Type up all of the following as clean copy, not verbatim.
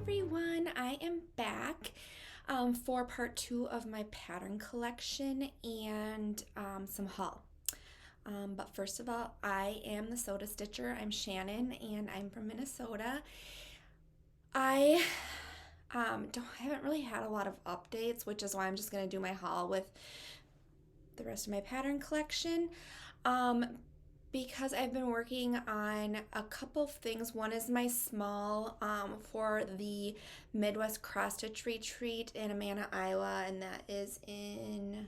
everyone, I am back for part 2 of my pattern collection and some haul. But first of all, I am the Sota Stitcher. I'm Shannon and I'm from Minnesota. I haven't really had a lot of updates, which is why I'm just going to do my haul with the rest of my pattern collection. Because I've been working on a couple of things. One is my small for the Midwest Cross Stitch Retreat in Amana, Iowa, and that is in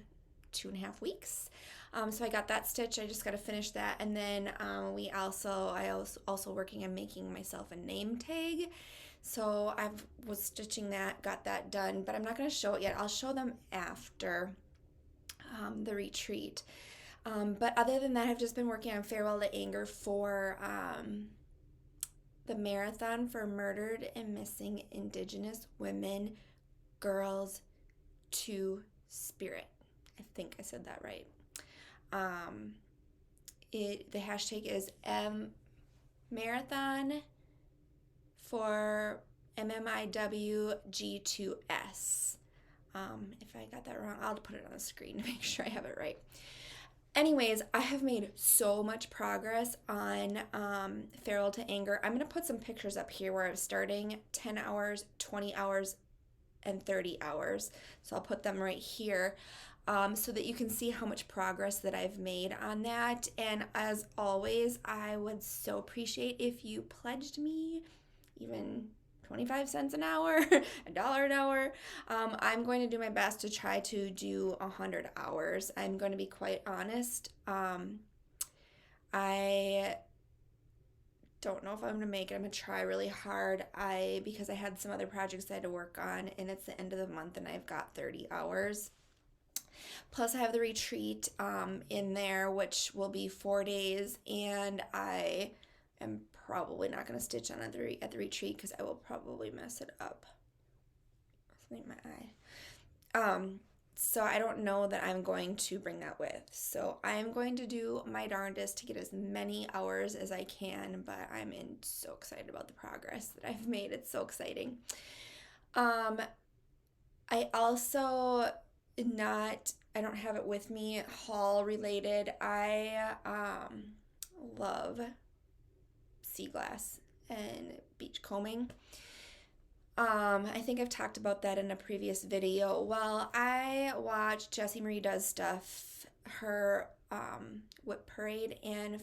2.5 weeks. So I got that stitch. I just got to finish that, and then I was also working on making myself a name tag. So I was stitching that, got that done, but I'm not going to show it yet. I'll show them after the retreat. But other than that, I've just been working on Farewell to Anger for the marathon for murdered and missing Indigenous women, girls to spirit. I think I said that right. The hashtag is marathon for MMIWG2S. If I got that wrong, I'll put it on the screen to make sure I have it right. Anyways, I have made so much progress on Farewell to Anger. I'm going to put some pictures up here where I was starting 10 hours, 20 hours, and 30 hours. So I'll put them right here so that you can see how much progress that I've made on that. And as always, I would so appreciate if you pledged me even 25 cents an hour, $1 an hour. I'm going to do my best to try to do 100 hours. I'm going to be quite honest. I don't know if I'm going to make it. I'm going to try really hard. Because I had some other projects I had to work on, and it's the end of the month, and I've got 30 hours. Plus, I have the retreat in there, which will be 4 days, and I am probably not going to stitch on at the retreat because I will probably mess it up. Something in my eye. So I don't know that I'm going to bring that with. So I'm going to do my darndest to get as many hours as I can, but I'm so excited about the progress that I've made. It's so exciting. I also I don't have it with me, haul related. I love sea glass and beach combing. I think I've talked about that in a previous video. Well, I watched Jessie Marie Does Stuff, her whip parade, and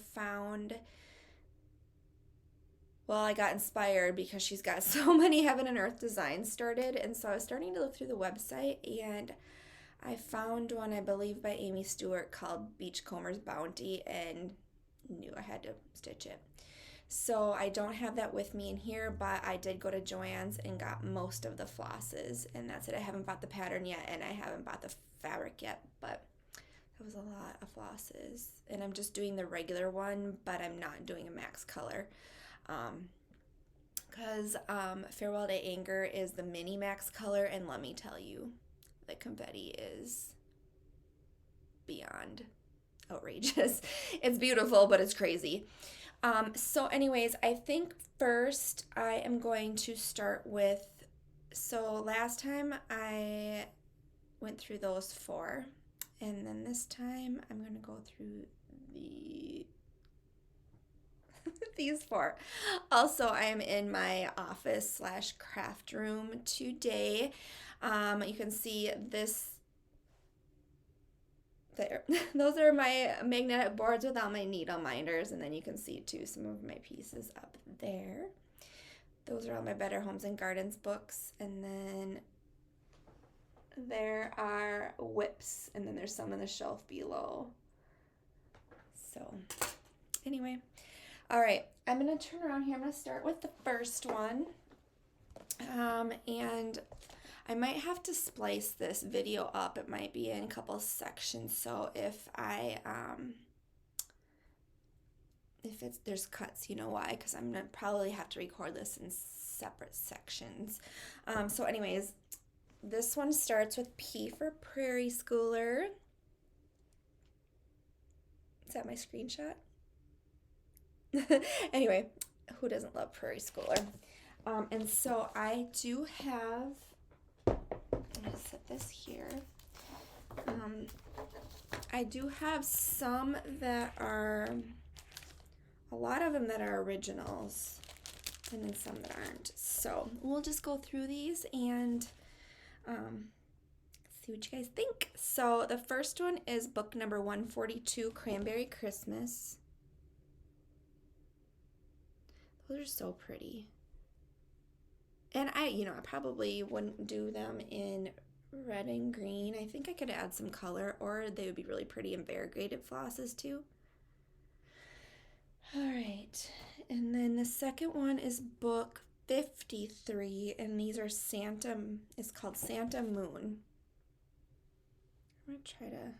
I got inspired because she's got so many heaven and earth designs started, and so I was starting to look through the website, and I found one, I believe, by Amy Stewart called Beachcomber's Bounty, and knew I had to stitch it. So I don't have that with me in here, but I did go to Joann's and got most of the flosses, and that's it. I haven't bought the pattern yet, and I haven't bought the fabric yet, but that was a lot of flosses. And I'm just doing the regular one, but I'm not doing a max color. Because Farewell to Anger is the mini max color, and let me tell you, the confetti is beyond outrageous. It's beautiful, but it's crazy. So anyways, I think first I am going to start with, so last time I went through those 4, and then this time I'm going to go through these 4. Also, I am in my office / craft room today. You can see this there. Those are my magnetic boards with all my needle minders, and then you can see too some of my pieces up there. Those are all my Better Homes and Gardens books, and then there are whips, and then there's some on the shelf below. So anyway, all right, I'm gonna turn around here. I'm gonna start with the first one, and I might have to splice this video up. It might be in a couple sections, so if there's cuts, you know why, because I'm gonna probably have to record this in separate sections. So anyways, this one starts with P for Prairie Schooler. Is that my screenshot? Anyway, who doesn't love Prairie Schooler? And so I do have, I'm going to set this here. I do have some that are, a lot of them that are originals, and then some that aren't. So we'll just go through these and see what you guys think. So the first one is book number 142, Cranberry Christmas. Those are so pretty. And I probably wouldn't do them in red and green. I think I could add some color, or they would be really pretty in variegated flosses too. All right, and then the second one is book 53, and these are Santa, it's called Santa Moon. I'm gonna try to,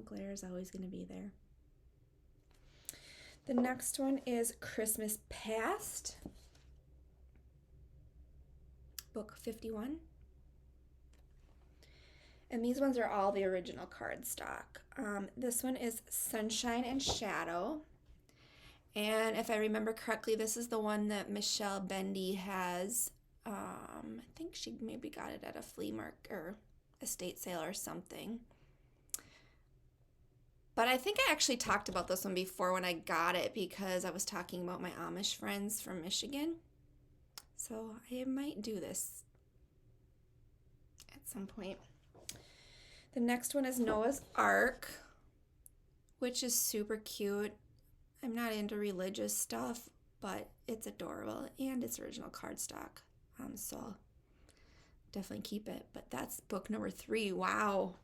glare is always gonna be there. The next one is Christmas Past, book 51. And these ones are all the original cardstock. This one is Sunshine and Shadow. And if I remember correctly, this is the one that Michelle Bendy has. I think she maybe got it at a flea market or estate sale or something. But I think I actually talked about this one before when I got it, because I was talking about my Amish friends from Michigan. So I might do this at some point. The next one is Noah's Ark, which is super cute. I'm not into religious stuff, but it's adorable, and it's original cardstock. So I'll definitely keep it. But that's book number 3. Wow.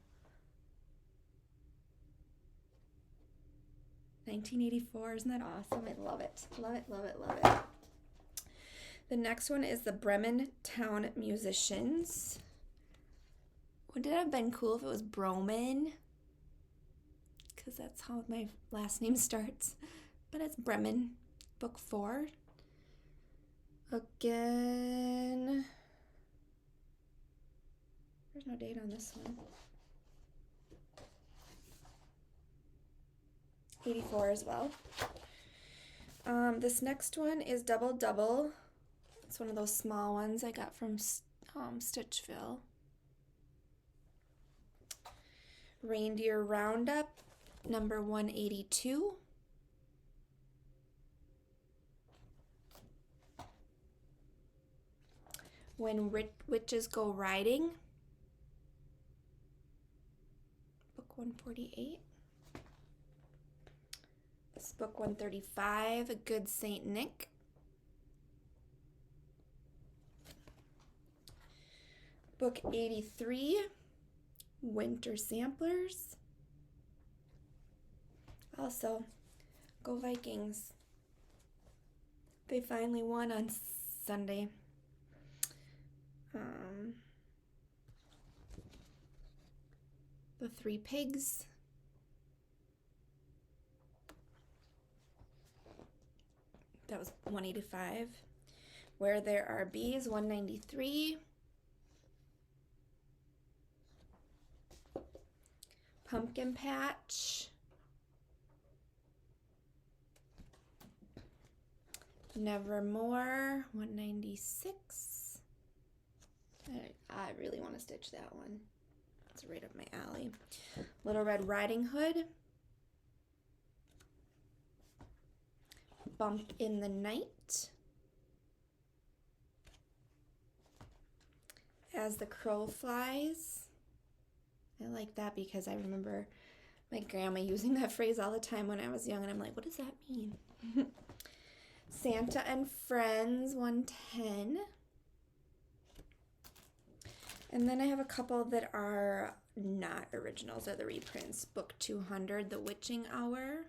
1984, isn't that awesome? I love it. Love it, love it, love it. The next one is the Bremen Town Musicians. Wouldn't it have been cool if it was Broman? Because that's how my last name starts. But it's Bremen, book 4. Again, there's no date on this one. 84 as well. This next one is Double Double. It's one of those small ones I got from Stitchville. Reindeer Roundup, number 182. When Witches Go Riding, book 148. This is book 135, A Good Saint Nick. Book 83, Winter Samplers. Also, go Vikings. They finally won on Sunday. The Three Pigs. That was 185. Where There Are Bees, 193. Pumpkin Patch. Nevermore, 196. I really want to stitch that one. It's right up my alley. Little Red Riding Hood. Bump in the Night. As the Crow Flies. I like that because I remember my grandma using that phrase all the time when I was young, and I'm like, what does that mean? Santa and Friends, 110. And then I have a couple that are not originals, they're the reprints. Book 200, The Witching Hour.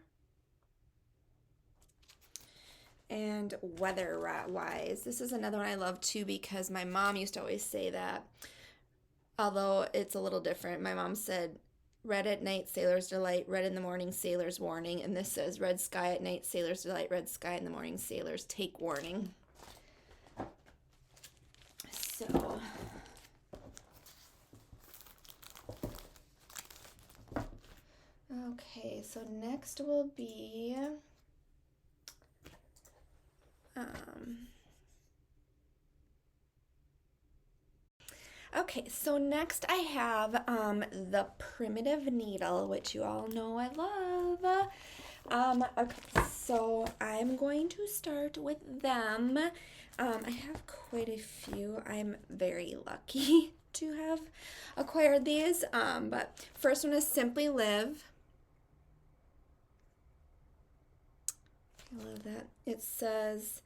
And Weather-Wise. This is another one I love too because my mom used to always say that, although it's a little different. My mom said, red at night, sailor's delight, red in the morning, sailor's warning. And this says, red sky at night, sailor's delight, red sky in the morning, sailors take warning. So, okay, so next will be Okay, so next I have the primitive needle, which you all know I love. Okay, so I'm going to start with them. I have quite a few. I'm very lucky to have acquired these. But first one is Simply Live. I love that. It says,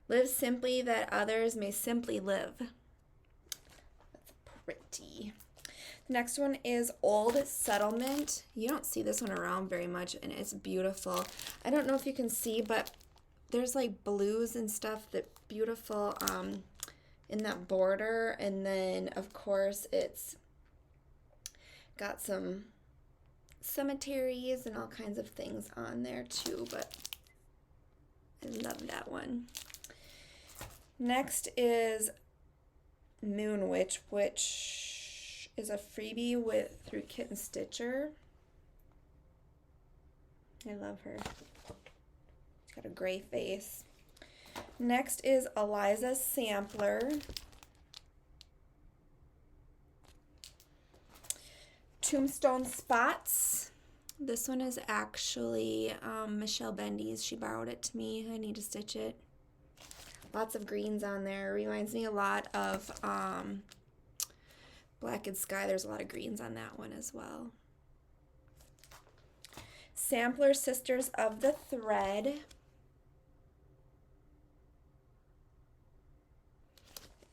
"Live simply that others may simply live." That's pretty. Next one is Old Settlement. You don't see this one around very much, and it's beautiful. I don't know if you can see, but there's like blues and stuff that beautiful in that border. And then, of course, it's got some cemeteries and all kinds of things on there too, but I love that one. Next is Moon Witch, which is a freebie through Kit and Stitcher. I love her. She's got a gray face. Next is Eliza's Sampler. Tombstone Spots. This one is actually Michelle Bendy's. She borrowed it to me. I need to stitch it. Lots of greens on there. Reminds me a lot of Black and Sky. There's a lot of greens on that one as well. Sampler Sisters of the Thread.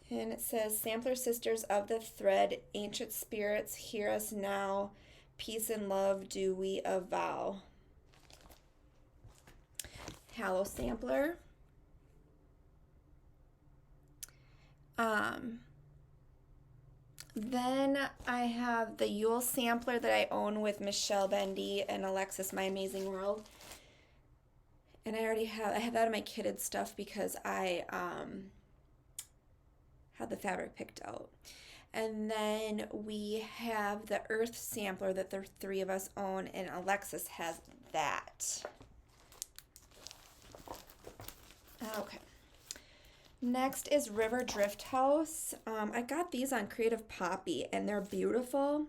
And it says, "Sampler Sisters of the Thread, ancient spirits, hear us now. Peace and love do we avow." Hallow Sampler. Then I have the Yule Sampler that I own with Michelle Bendy and Alexis My Amazing World. And I have that in my kitted stuff because I had the fabric picked out. And then we have the Earth Sampler that the three of us own, and Alexis has that. Okay. Next is River Drift House. I got these on Creative Poppy, and they're beautiful.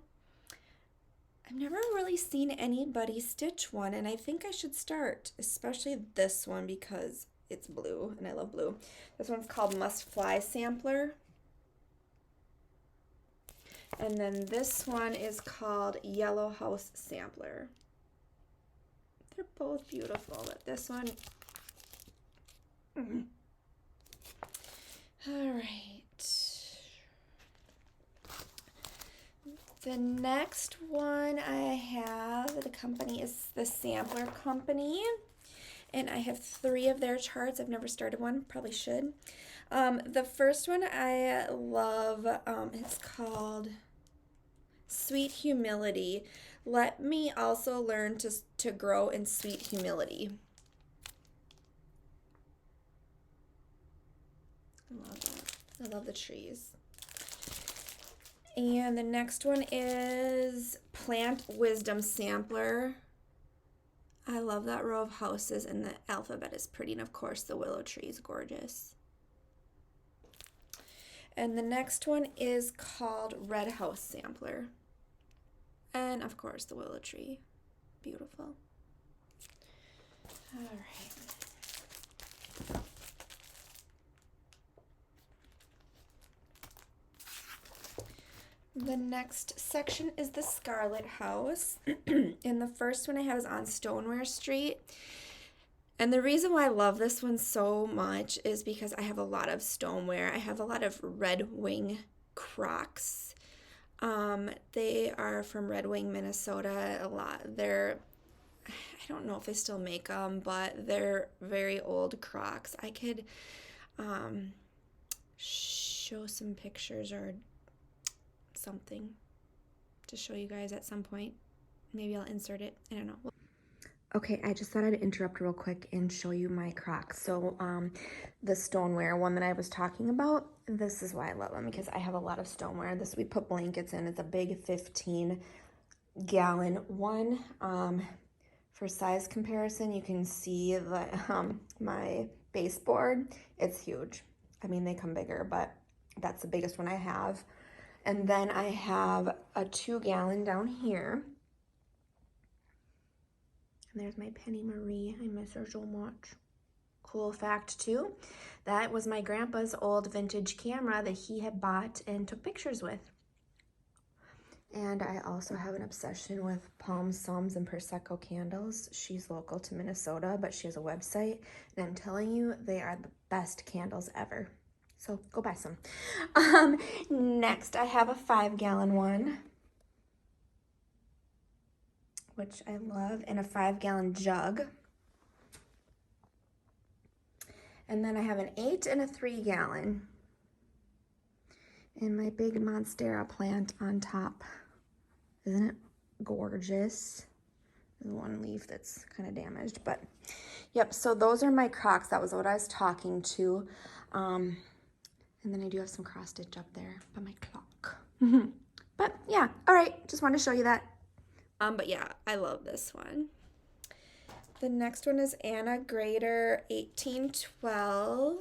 I've never really seen anybody stitch one, and I think I should start, especially this one because it's blue, and I love blue. This one's called Must Fly Sampler. And then this one is called Yellow House Sampler. They're both beautiful, but this one... All right. The next one I have, the company is the Sampler Company. And I have 3 of their charts. I've never started one, probably should. The first one I love, it's called Sweet Humility. Let me also learn to grow in sweet humility. I love that. I love the trees. And the next one is Plant Wisdom Sampler. I love that row of houses, and the alphabet is pretty, and of course the willow tree is gorgeous. And the next one is called Red House Sampler. And of course the willow tree. Beautiful. All right. The next section is the Scarlet House. And the first one I have is on Stoneware Street. And the reason why I love this one so much is because I have a lot of stoneware. I have a lot of Red Wing Crocs. They are from Red Wing, Minnesota. I don't know if they still make them, but they're very old Crocs. I could show some pictures or something to show you guys at some point. Maybe I'll insert it. I don't know. Okay, I just thought I'd interrupt real quick and show you my Crocs. So the stoneware one that I was talking about, this is why I love them, because I have a lot of stoneware. This we put blankets in. It's a big 15-gallon one. For size comparison, you can see my baseboard. It's huge. I mean, they come bigger, but that's the biggest one I have. And then I have a 2-gallon down here. And there's my Penny Marie. I miss her so much. Cool fact too, that was my grandpa's old vintage camera that he had bought and took pictures with. And I also have an obsession with Palm Suns and Prosecco candles. She's local to Minnesota, but she has a website, and I'm telling you, they are the best candles ever. So go buy some. Next, I have a 5-gallon one, which I love, and a 5-gallon jug. And then I have an 8 and a 3-gallon. And my big Monstera plant on top. Isn't it gorgeous? There's one leaf that's kind of damaged, but yep, so those are my Crocs. That was what I was talking to. And then I do have some cross stitch up there by my clock. But yeah, all right, just wanted to show you that. But yeah, I love this one. The next one is Anna Grader 1812.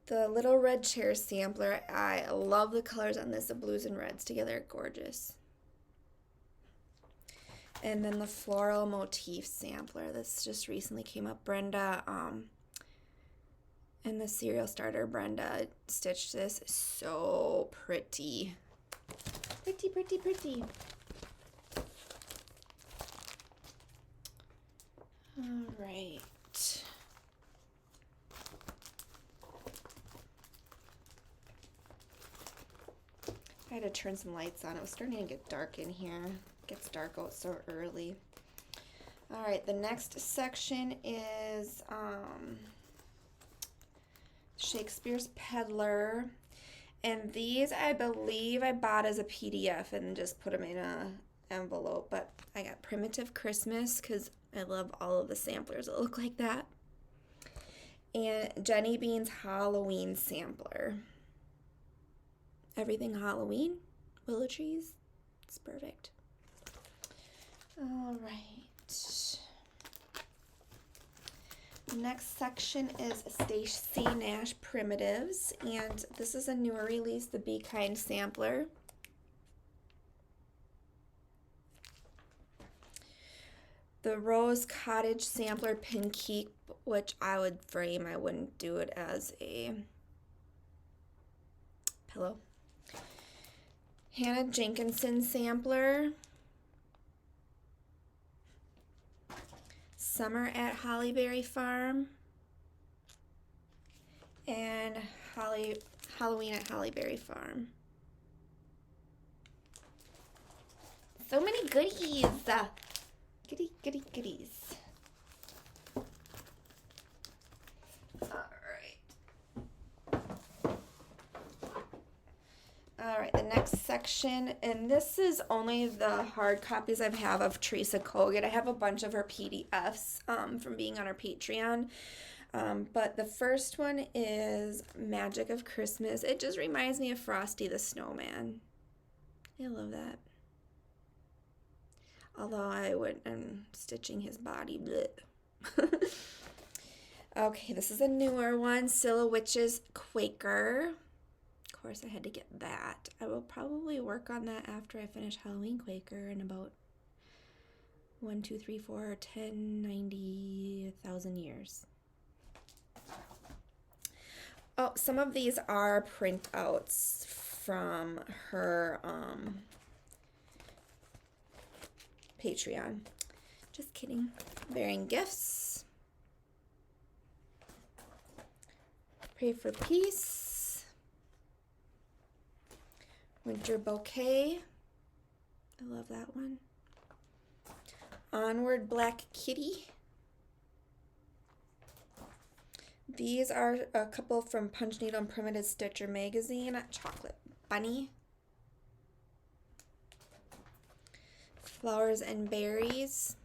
The Little Red Chair sampler. I love the colors on this. The blues and reds together, gorgeous. And then the Floral Motif sampler. This just recently came up. Brenda, and the Serial Starter, Brenda stitched this. So pretty. Pretty, pretty, pretty. All right. I had to turn some lights on. It was starting to get dark in here. It gets dark out so early. All right, the next section is Shakespeare's Peddler. And these, I believe I bought as a PDF and just put them in a envelope. But I got Primitive Christmas because I love all of the samplers that look like that. And Jenny Bean's Halloween sampler. Everything Halloween, willow trees, it's perfect. All right. The next section is Stacy Nash Primitives, and this is a newer release, the Be Kind sampler. The Rose Cottage sampler pin keep, which I would frame. I wouldn't do it as a pillow. Hannah Jenkinson sampler. Summer at Hollyberry Farm. And Halloween at Hollyberry Farm. So many goodies. Goodies. All right, the next section, and this is only the hard copies I have of Theresa Cogan. I have a bunch of her PDFs from being on her Patreon. But the first one is Magic of Christmas. It just reminds me of Frosty the Snowman. I love that. Although I'm stitching his body. Bleh. Okay, this is a newer one, Silhouette's Quaker. Of course, I had to get that. I will probably work on that after I finish Halloween Quaker in about 1, 2, 3, 4, 10, 90, 1,000 years. Oh, some of these are printouts from her Patreon. Just kidding. Bearing Gifts. Pray for Peace. Winter Bouquet. I love that one. Onward Black Kitty. These are a couple from Punch Needle and Primitive Stitcher magazine. Chocolate Bunny. Flowers and Berries.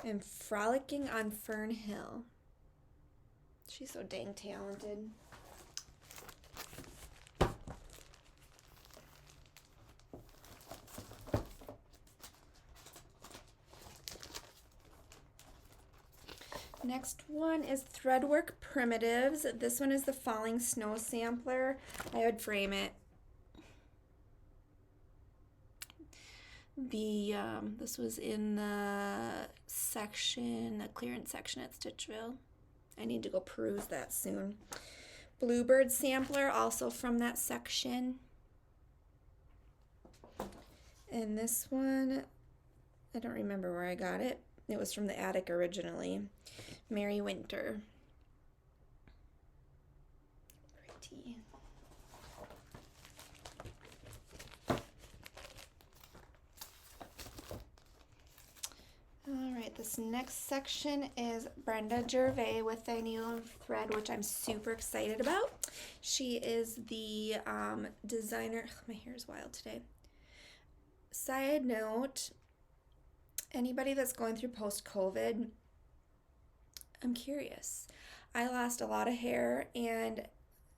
And Frolicking on Fern Hill. She's so dang talented. Next one is Threadwork Primitives. This one is the Falling Snow sampler. I would frame it. This was in the clearance section at Stitchville. I need to go peruse that soon. Bluebird sampler, also from that section. And this one, I don't remember where I got it. It was from the attic originally. Merry Winter. Pretty. All right, this next section is Brenda Gervais with a new thread, which I'm super excited about. She is the designer. My hair is wild today. Side note, anybody that's going through post-COVID, I'm curious. I lost a lot of hair and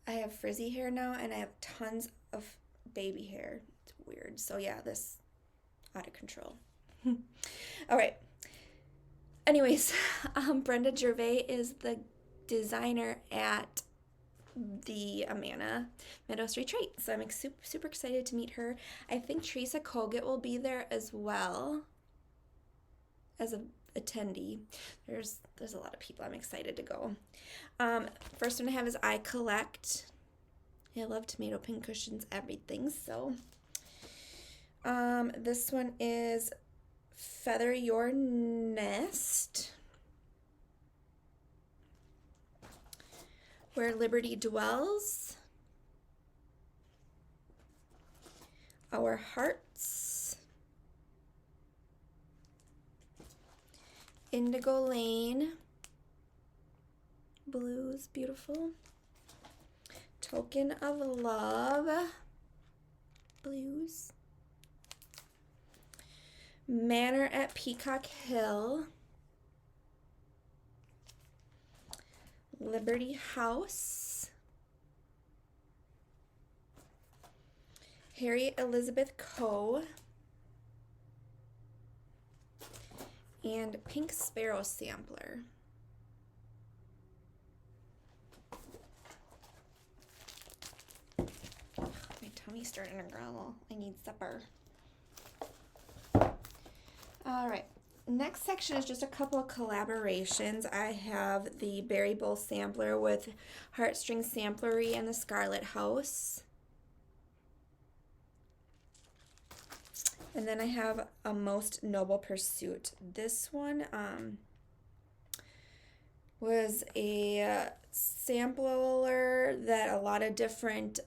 I have frizzy hair now and I have tons of baby hair. It's weird. So yeah, this out of control. All right. Anyways, Brenda Gervais is the designer at the Amana Meadows Retreat. So I'm super excited to meet her. I think Theresa Cogan will be there as well as an attendee. There's a lot of people. I'm excited to go. First one I have is I Collect. I love tomato pin cushions, everything. So this one is Feather Your Nest. Where Liberty Dwells. Our Hearts. Indigo Lane. Blues, beautiful. Token of Love. Blues. Manor at Peacock Hill. Liberty House. Harriet Elizabeth Coe. And Pink Sparrow sampler. My tummy's starting to growl. I need supper. All right. Next section is just a couple of collaborations. I have the Berry Bowl sampler with Heartstring Samplery and the Scarlet House. And then I have a Most Noble Pursuit. This one was a sampler that a lot of different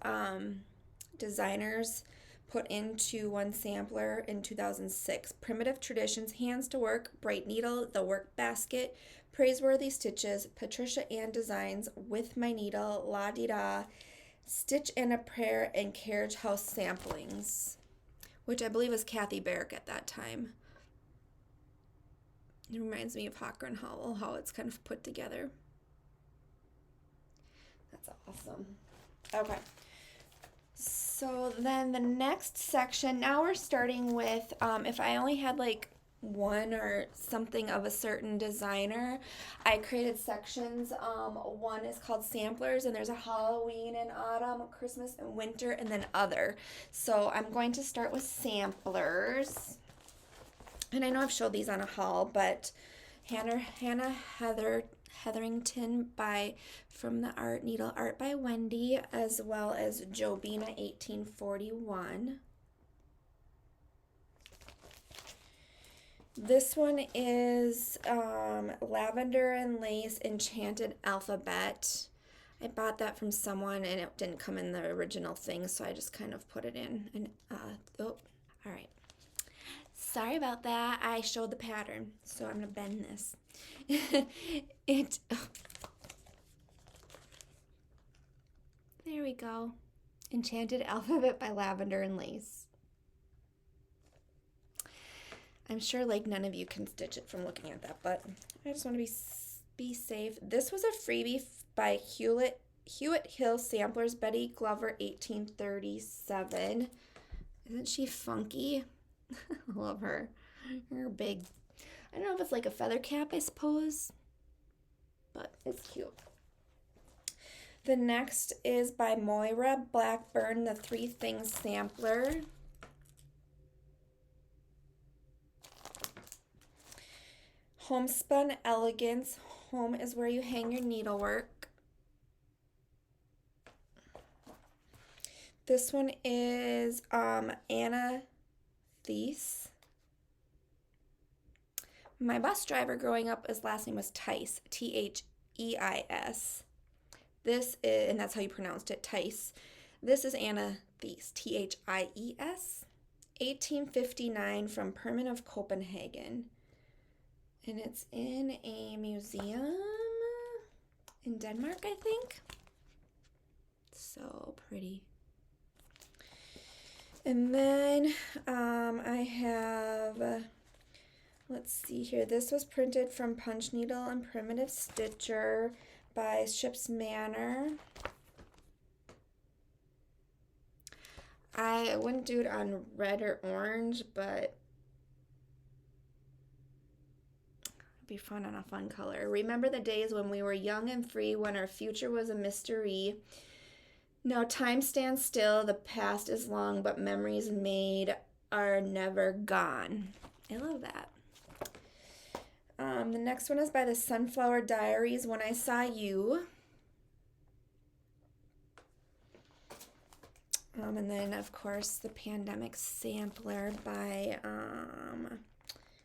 designers put into one sampler in 2006. Primitive Traditions, Hands to Work, Bright Needle, The Work Basket, Praiseworthy Stitches, Patricia Ann Designs, With My Needle, La Di Da, Stitch and a Prayer, and Carriage House samplings, which I believe was Kathy Barrick at that time. It reminds me of Hawker and Howell, how it's kind of put together. That's awesome. Okay. So then the next section, now we're starting with, if I only had like one or something of a certain designer, I created sections. One is called Samplers, and there's a Halloween and Autumn, Christmas and Winter, and then Other. So I'm going to start with Samplers. And I know I've showed these on a haul, but Hannah Hetherington from the Art Needle Art by Wendy, as well as Jobina 1841. This one is Lavender and Lace Enchanted Alphabet. I bought that from someone and it didn't come in the original thing, so I just kind of put it in. And all right. Sorry about that. I showed the pattern, so I'm gonna bend this. There we go. Enchanted Alphabet by Lavender and Lace. I'm sure like none of you can stitch it from looking at that, but I just want to be safe. This was a freebie by Hewitt Hill Samplers, Betty Glover 1837. Isn't she funky? I love her. Her big, I don't know if it's like a feather cap, I suppose. but it's cute. The next is by Moira Blackburn, the Three Things Sampler. Homespun Elegance. Home is where you hang your needlework. This one is Anna Thies. My bus driver growing up, his last name was Tice, Theis. This is, and that's how you pronounced it, Tice. This is Anna Thies, Thies. 1859 from Permanent of Copenhagen. And it's in a museum in Denmark, I think. So pretty. And then I have, let's see here. This was printed from Punch Needle and Primitive Stitcher by Ship's Manor. I wouldn't do it on red or orange, but it'd be fun on a fun color. Remember the days when we were young and free, when our future was a mystery. Now time stands still, the past is long, but memories made are never gone. I love that. The next one is by the Sunflower Diaries, When I Saw You. And then, of course, the Pandemic Sampler by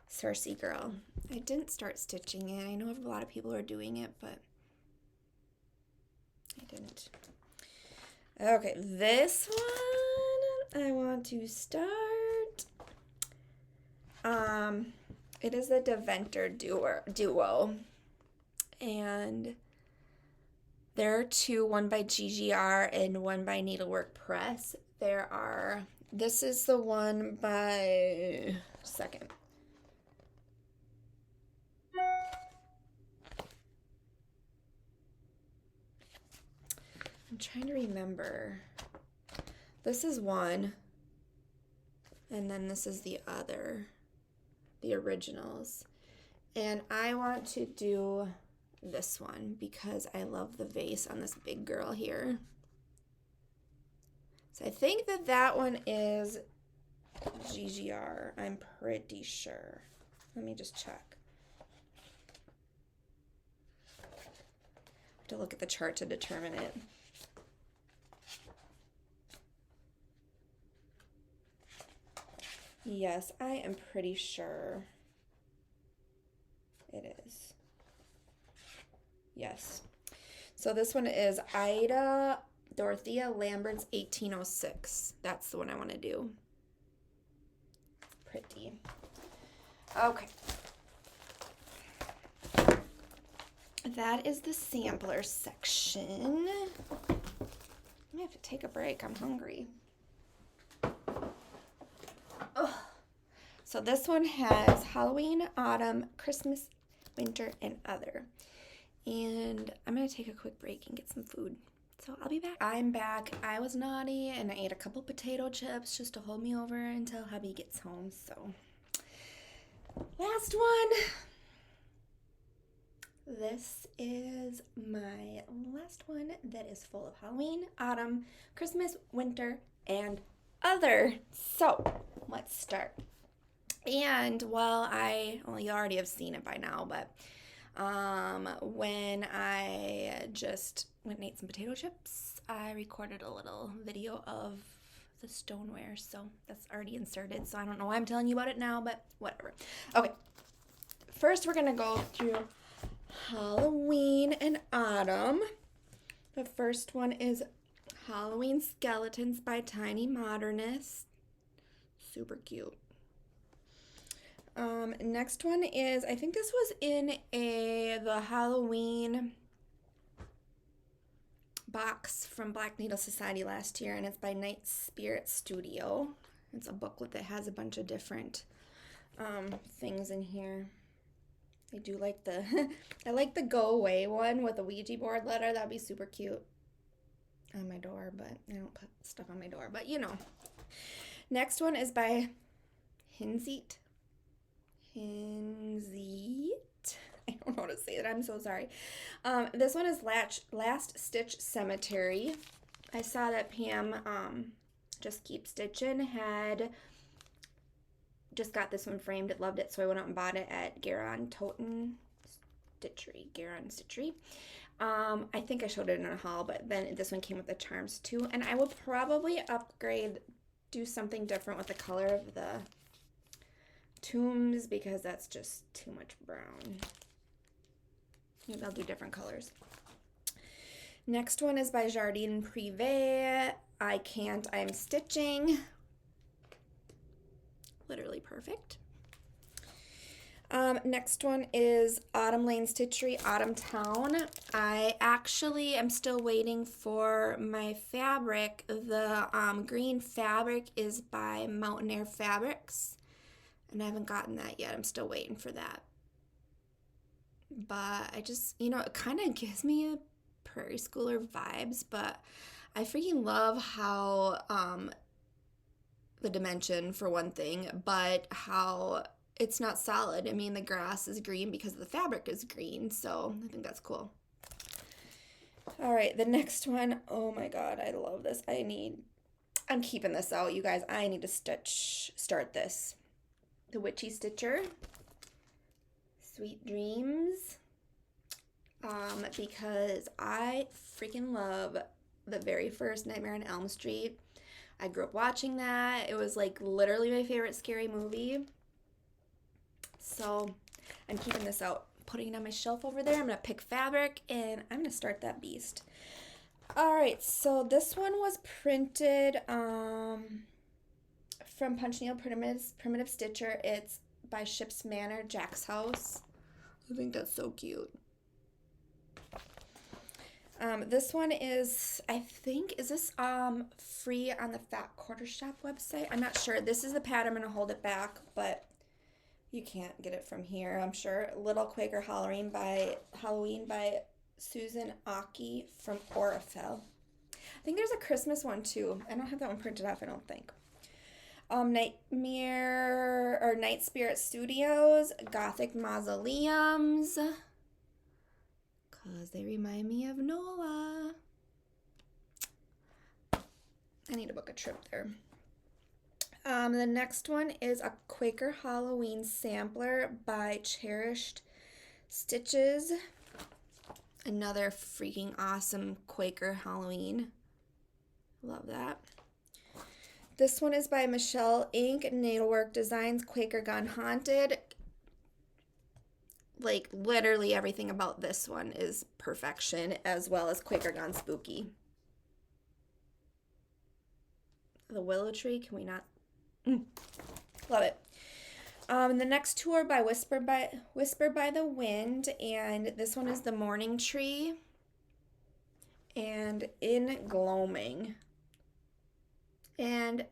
Cersei Girl. I didn't start stitching it. I know a lot of people are doing it, but I didn't. Okay, this one I want to start. It is the Deventer duo. And there are two, one by GGR and one by Needlework Press. This is the one by, second. I'm trying to remember. This is one, and then this is the other, the originals. And I want to do this one because I love the vase on this big girl here. So I think that one is GGR. I'm pretty sure. Let me just check. I have to look at the chart to determine it. Yes, I am pretty sure it is. Yes. So this one is Ida Dorothea Lambert's 1806. That's the one I want to do. Pretty. Okay. That is the sampler section. I have to take a break. I'm hungry. Ugh. So this one has Halloween, Autumn, Christmas, Winter, and Other. And I'm going to take a quick break and get some food. So I'll be back. I'm back. I was naughty and I ate a couple potato chips just to hold me over until hubby gets home. So last one. This is my last one that is full of Halloween, Autumn, Christmas, Winter, and Other. So let's start. And well, you already have seen it by now, but when I just went and ate some potato chips, I recorded a little video of the Stoneware, so that's already inserted, so I don't know why I'm telling you about it now, but whatever. Okay, first we're gonna go through Halloween and Autumn. The first one is Halloween Skeletons by Tiny Modernist. Super cute. Next one is, I think this was in the Halloween box from Black Needle Society last year, and it's by Night Spirit Studio. It's a booklet that has a bunch of different things in here. I do like I like the go away one with a Ouija board letter. That'd be super cute on my door, but I don't put stuff on my door, but you know. Next one is by Hinzit. I don't know how to say it. I'm so sorry. This one is Last Stitch Cemetery. I saw that Pam, Just Keep Stitching, had just got this one framed. Loved it, so I went out and bought it at Garon Stitchery. I think I showed it in a haul, but then this one came with the charms too. And I will probably upgrade, do something different with the color of the tombs because that's just too much brown. Maybe I'll do different colors. Next one is by Jardine Privé. I am stitching. Literally perfect. Next one is Autumn Lane Stitchery, Autumn Town. I actually am still waiting for my fabric. The green fabric is by Mountain Air Fabrics, and I haven't gotten that yet. I'm still waiting for that. But I just, it kind of gives me a Prairie Schooler vibes, but I freaking love how, the dimension for one thing, but how it's not solid. I mean, the grass is green because the fabric is green, so I think that's cool. All right, the next one, oh my god, I love this. I'm keeping this out, you guys. I need to start this. The Witchy Stitcher, Sweet Dreams, because I freaking love the very first Nightmare on Elm Street. I grew up watching that. It was like literally my favorite scary movie. So I'm keeping this out, putting it on my shelf over there. I'm going to pick fabric and I'm going to start that beast. All right, so this one was printed from Punch Needle Primitive Stitcher. It's by Ship's Manor, Jack's House. I think that's so cute. This one is, is this free on the Fat Quarter Shop website? I'm not sure. This is the pattern. I'm going to hold it back, but you can't get it from here, I'm sure. Little Quaker Halloween by Susan Aki from Orifel. I think there's a Christmas one too. I don't have that one printed off, I don't think. Night Spirit Studios, Gothic Mausoleums, because they remind me of Nola. I need to book a trip there. The next one is a Quaker Halloween sampler by Cherished Stitches. Another freaking awesome Quaker Halloween. Love that. This one is by Michelle Inc. Needlework Designs, Quaker Gone Haunted. Like, literally everything about this one is perfection, as well as Quaker Gone Spooky. The Willow Tree, can we not? Love it. The next two are by Whisper by the Wind, and this one is the Morning Tree and In Gloaming. And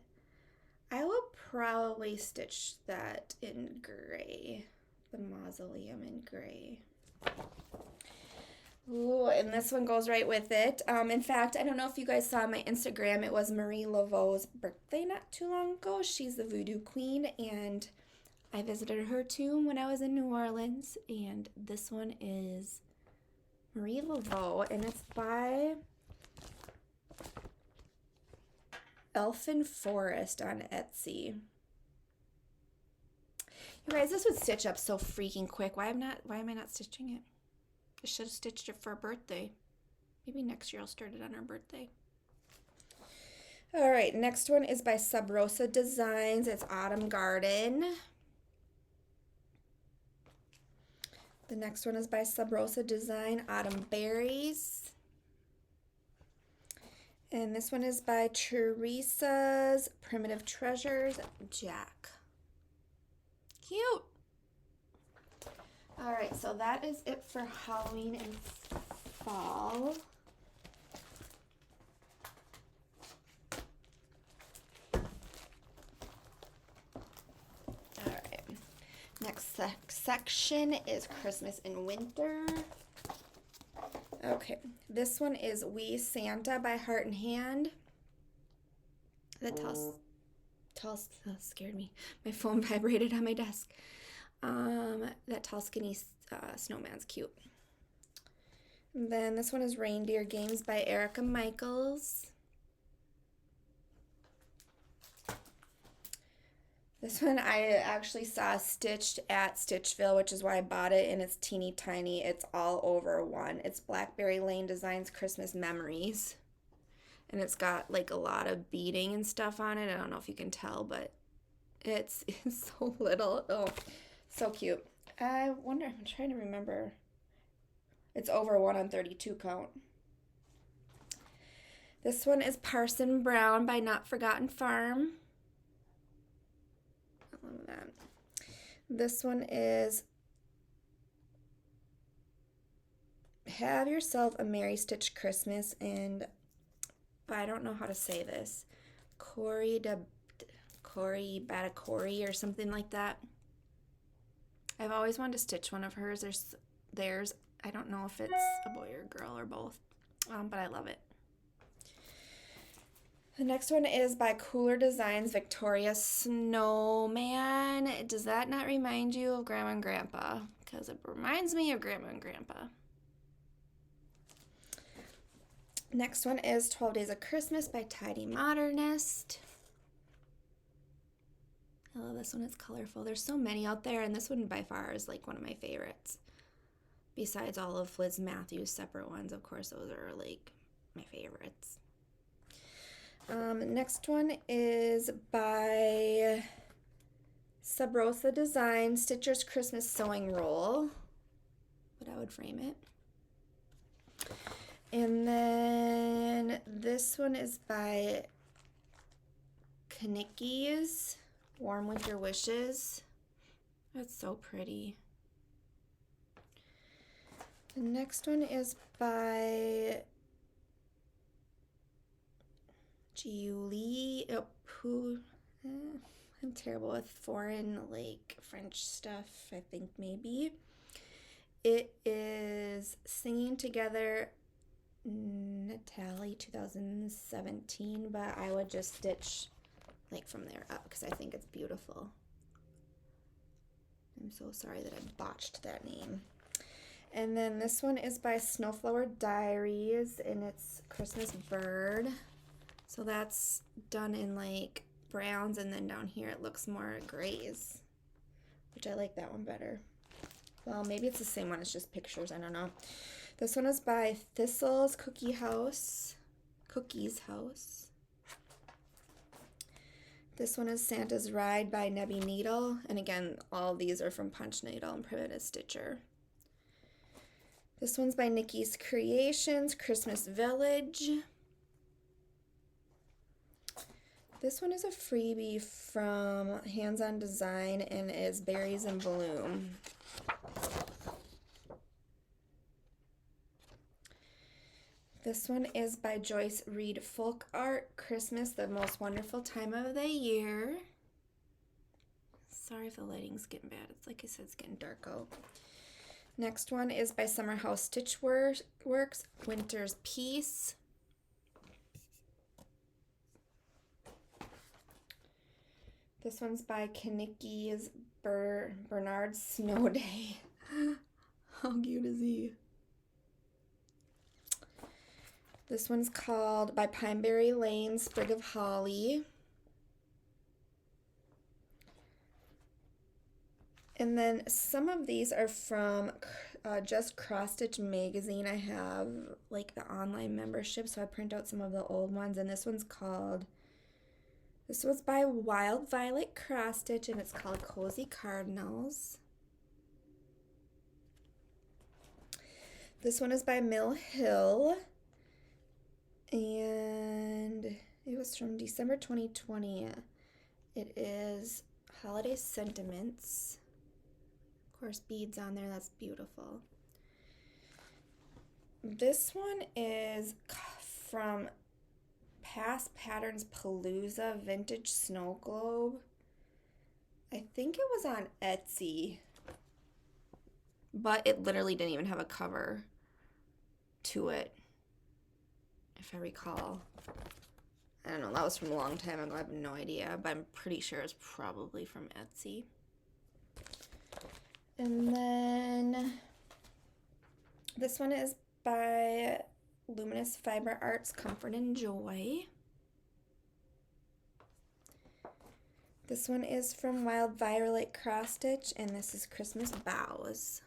I will probably stitch that in gray, the mausoleum in gray. Ooh, and this one goes right with it. In fact, I don't know if you guys saw my Instagram. It was Marie Laveau's birthday not too long ago. She's the voodoo queen, and I visited her tomb when I was in New Orleans. And this one is Marie Laveau, and it's by Elfin Forest on Etsy. You guys, this would stitch up so freaking quick. Why am I not stitching it? I should have stitched it for her birthday. Maybe next year I'll start it on her birthday. All right, next one is by Sub Rosa Designs. It's Autumn Garden. The next one is by Sub Rosa Design, Autumn Berries. And this one is by Theresa's Primitive Treasures, Jack. Cute. All right, so that is it for Halloween and fall. All right, next section is Christmas and Winter. Okay, this one is We Santa by Heart and Hand. The tall scared me. My phone vibrated on my desk. That tall, skinny snowman's cute. And then this one is Reindeer Games by Erica Michaels. This one I actually saw stitched at Stitchville, which is why I bought it, and it's teeny tiny. It's all over one. It's Blackberry Lane Designs Christmas Memories. And it's got like a lot of beading and stuff on it. I don't know if you can tell, but it's so little. Oh, so cute. I wonder, I'm trying to remember. It's over 1 on 32 count. This one is Parson Brown by Not Forgotten Farm. I love that. This one is Have Yourself a Merry Stitch Christmas, and I don't know how to say this. Corey Batakori or something like that. I've always wanted to stitch one of hers. There's I don't know if it's a boy or a girl or both, but I love it. The next one is by Cooler Designs, Victoria Snowman. Does that not remind you of Grandma and Grandpa? Because it reminds me of Grandma and Grandpa. Next one is 12 Days of Christmas by Tidy Modernist. I love this one. It's colorful. There's so many out there, and this one by far is like one of my favorites. Besides all of Liz Matthews' separate ones, of course, those are like my favorites. Next one is by Sub Rosa Design, Stitcher's Christmas Sewing Roll. But I would frame it. And then this one is by Kanicki's Warm Winter Wishes. That's so pretty. The next one is by Julie. I'm terrible with foreign, like French stuff, I think maybe. It is Singing Together Natalie 2017, but I would just stitch like from there up because I think it's beautiful. I'm so sorry that I botched that name. And then this one is by Snowflower Diaries, and it's Christmas Bird. So that's done in like browns, and then down here it looks more grays, which I like that one better. Well, maybe it's the same one, it's just pictures, I don't know. This one is by Thistle's Cookies House. This one is Santa's Ride by Nebby Needle. And again, all of these are from Punch Needle and Primitive Stitcher. This one's by Nikki's Creations, Christmas Village. This one is a freebie from Hands On Design and is Berries in Bloom. This one is by Joyce Reed Folk Art, Christmas, the Most Wonderful Time of the Year. Sorry if the lighting's getting bad. It's like I said, it's getting dark out. Next one is by Summer House Stitch Works, Winter's Peace. This one's by Kanicki's Bernard Snow Day. How cute is he? This one's called by Pineberry Lane, Sprig of Holly. And then some of these are from Just Cross Stitch Magazine. I have like the online membership, so I print out some of the old ones. And this was by Wild Violet Cross Stitch, and it's called Cozy Cardinals. This one is by Mill Hill, and it was from December 2020. It is Holiday Sentiments. Of course, beads on there. That's beautiful. This one is from Past Patterns Palooza Vintage Snow Globe. I think it was on Etsy, but it literally didn't even have a cover to it, if I recall. I don't know, that was from a long time ago. I have no idea, but I'm pretty sure it's probably from Etsy. And then this one is by Luminous Fiber Arts, Comfort and Joy. This one is from Wild Violet Cross Stitch, and this is Christmas Boughs.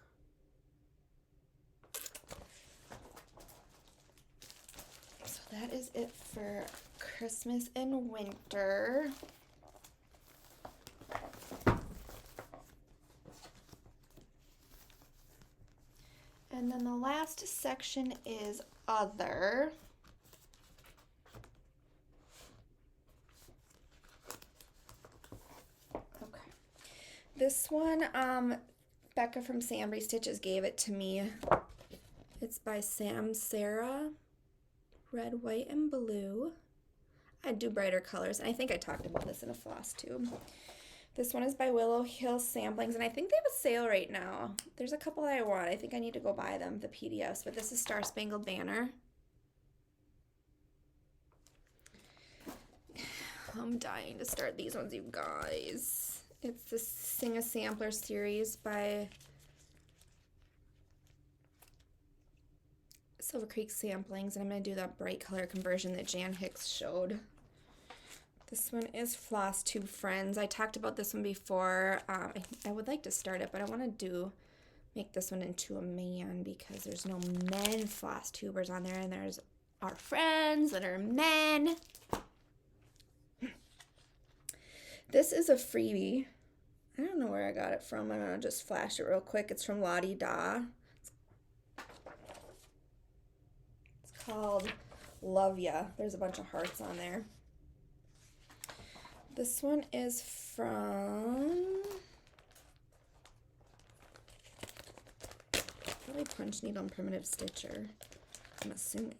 So that is it for Christmas and winter. And then the last section is other. Okay. This one, Becca from Sambury Stitches gave it to me. It's by Sam Sarah. Red, white, and blue. I do brighter colors, and I think I talked about this in a Flosstube. This one is by Willow Hill Samplings, and I think they have a sale right now. There's a couple that I want. I think I need to go buy them, the PDFs, but this is Star Spangled Banner. I'm dying to start these ones, you guys. It's the Sing a Sampler series by Silver Creek Samplings, and I'm going to do that bright color conversion that Jan Hicks showed. This one is Flosstube Friends. I talked about this one before. I would like to start it, but I want to make this one into a man because there's no men Flosstubers on there, and there's our friends that are men. This is a freebie. I don't know where I got it from. I'm going to just flash it real quick. It's from Lottie Da. It's called Love Ya. There's a bunch of hearts on there. This one is from probably Punch Needle and Primitive Stitcher, I'm assuming.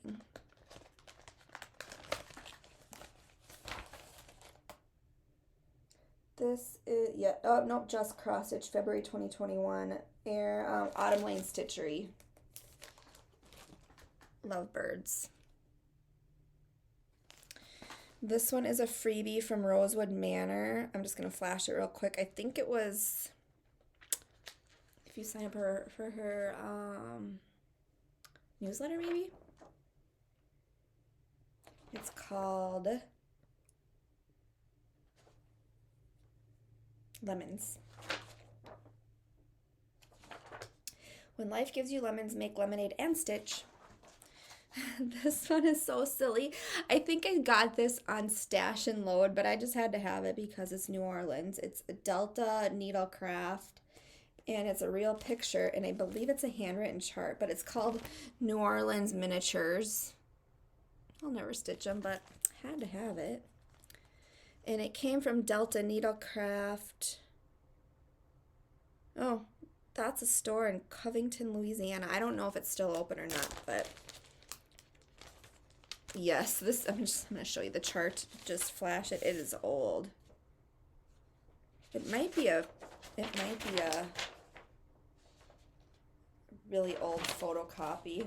This is, yeah, oh, nope, just Cross Stitch, February 2021, Autumn Lane Stitchery. Lovebirds. This one is a freebie from Rosewood Manor. I'm just going to flash it real quick. I think it was, if you sign up for her newsletter, maybe? It's called Lemons. When life gives you lemons, make lemonade and stitch. This one is so silly. I think I got this on Stash and Load, but I just had to have it because it's New Orleans. It's a Delta Needlecraft, and it's a real picture, and I believe it's a handwritten chart, but it's called New Orleans Miniatures. I'll never stitch them, but had to have it. And it came from Delta Needlecraft. Oh, that's a store in Covington, Louisiana. I don't know if it's still open or not, but yes, this, I'm going to show you the chart. Just flash it. It is old. It might be a really old photocopy.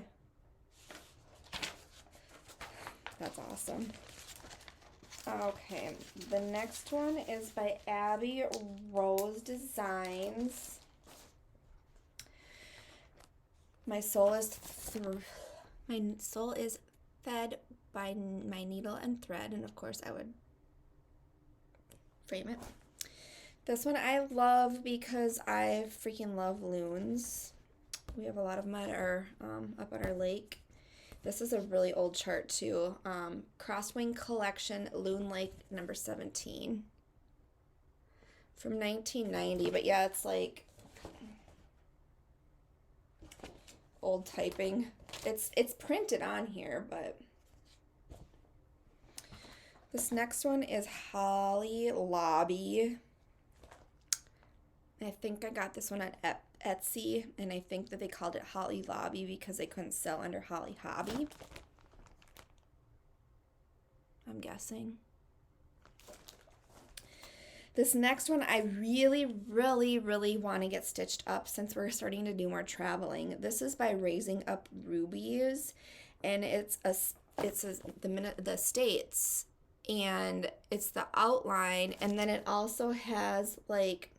That's awesome. Okay, the next one is by Abby Rose Designs. My soul is fed by my needle and thread, and of course I would frame it. This one I love because I freaking love loons. We have a lot of them at our up at our lake. This is a really old chart too. Crosswing Collection, Loon Lake number 17 from 1990. But yeah, it's like old typing. It's printed on here, but this next one is Holly Lobby. I think I got this one at Etsy, and I think that they called it Holly Lobby because they couldn't sell under Holly Hobby. I'm guessing. This next one I really, really, really want to get stitched up since we're starting to do more traveling. This is by Raising Up Rubies, and it's the States, and it's the outline, and then it also has like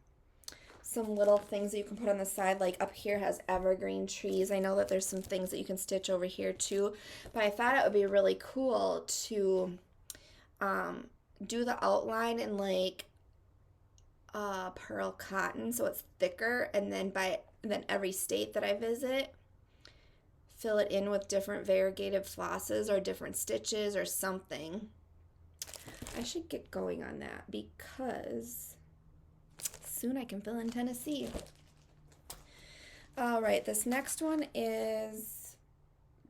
some little things that you can put on the side. Like up here has evergreen trees. I know that there's some things that you can stitch over here too, but I thought it would be really cool to do the outline in like pearl cotton so it's thicker, and then every state that I visit, fill it in with different variegated flosses or different stitches or something. I should get going on that because soon I can fill in Tennessee. All right, this next one is